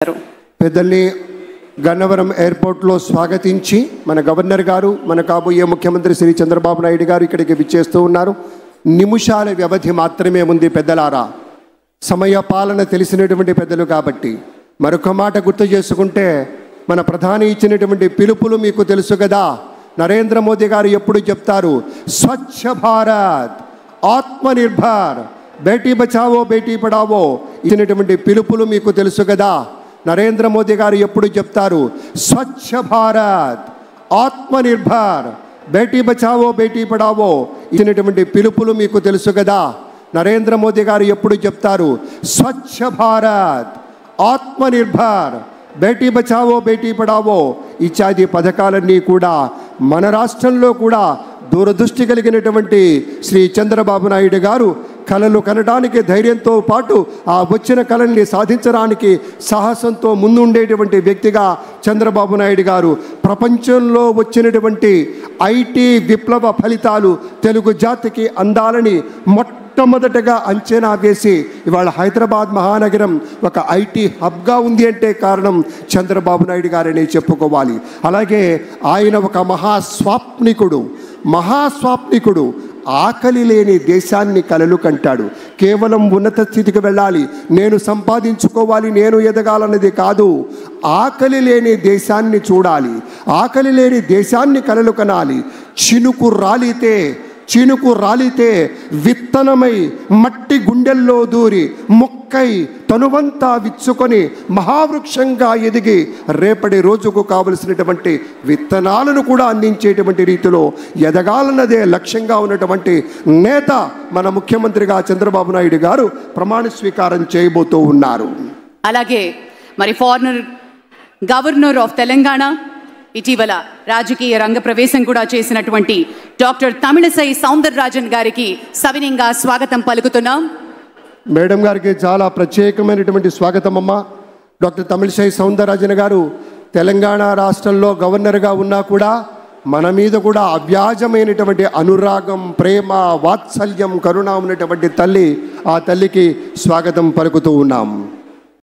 పెద్దల్ని గన్నవరం ఎయిర్పోర్ట్లో స్వాగతించి మన గవర్నర్ గారు, మన కాబోయే ముఖ్యమంత్రి శ్రీ చంద్రబాబు నాయుడు గారు ఇక్కడికి విచ్చేస్తూ ఉన్నారు. నిమిషాల వ్యవధి మాత్రమే ఉంది పెద్దలారా. సమయ పాలన తెలిసినటువంటి పెద్దలు కాబట్టి మరొక మాట గుర్తు చేసుకుంటే, మన ప్రధాని ఇచ్చినటువంటి పిలుపులు మీకు తెలుసు కదా. నరేంద్ర మోదీ గారు ఎప్పుడు చెప్తారు, స్వచ్ఛ భారత్, ఆత్మనిర్భర్, బేటీ బచావో బేటీ పడావో ఇచ్చినటువంటి పిలుపులు మీకు తెలుసు కదా. నరేంద్ర మోదీ గారు ఎప్పుడు చెప్తారు, స్వచ్ఛ భారత్, ఆత్మనిర్భర్, బేటీ బచావో బేటీ పడావో ఇచ్చినటువంటి పిలుపులు మీకు తెలుసు కదా. నరేంద్ర మోదీ గారు ఎప్పుడు చెప్తారు, స్వచ్ఛ భారత్, ఆత్మనిర్భర్, బేటీ బచావో బేటీ పడావో ఇత్యాది పథకాలన్నీ కూడా మన రాష్ట్రంలో కూడా దూరదృష్టి కలిగినటువంటి శ్రీ చంద్రబాబు నాయుడు గారు కళలు కనడానికి ధైర్యంతో పాటు ఆ వచ్చిన కళల్ని సాధించడానికి సాహసంతో ముందుండేటువంటి వ్యక్తిగా చంద్రబాబు నాయుడు గారు ప్రపంచంలో వచ్చినటువంటి ఐటీ విప్లవ ఫలితాలు తెలుగు జాతికి అందాలని మొట్టమొదటగా అంచనా వేసి ఇవాళ హైదరాబాద్ మహానగరం ఒక ఐటీ హబ్గా ఉంది అంటే కారణం చంద్రబాబు నాయుడు గారని చెప్పుకోవాలి. అలాగే ఆయన ఒక మహాస్వాప్నికుడు. ఆకలి లేని దేశాన్ని కలలు కంటాడు. కేవలం ఉన్నత స్థితికి వెళ్ళాలి, నేను సంపాదించుకోవాలి, నేను ఎదగాలన్నది కాదు. ఆకలి లేని దేశాన్ని చూడాలి, ఆకలి లేని దేశాన్ని కలలు కనాలి. చినుకు రాలితే విత్తనమై మట్టి గుండెల్లో దూరి మొక్కై తనువంతా విచ్చుకొని మహావృక్షంగా ఎదిగి రేపటి రోజుకు కావలసినటువంటి విత్తనాలను కూడా అందించేటువంటి రీతిలో ఎదగాలన్నదే లక్ష్యంగా ఉన్నటువంటి నేత మన ముఖ్యమంత్రిగా చంద్రబాబు నాయుడు గారు ప్రమాణ స్వీకారం చేయబోతూ ఉన్నారు. అలాగే మరి ఫార్మర్ గవర్నర్ ఆఫ్ తెలంగాణ, ఇటీవల రాజకీయ రంగ ప్రవేశం కూడా చేసినటువంటి డాక్టర్ తమిళసై సౌందరరాజన్ గారికి సవినయంగా స్వాగతం పలుకుతున్నాం. మేడం గారికి చాలా ప్రత్యేకమైనటువంటి స్వాగతం అమ్మ. డాక్టర్ తమిళసై సౌందరరాజన్ గారు తెలంగాణ రాష్ట్రంలో గవర్నర్గా ఉన్నా కూడా మన మీద కూడా అవ్యాజమైనటువంటి అనురాగం, ప్రేమ, వాత్సల్యం, కరుణ ఉన్నటువంటి తల్లి, ఆ తల్లికి స్వాగతం పలుకుతూ ఉన్నాం.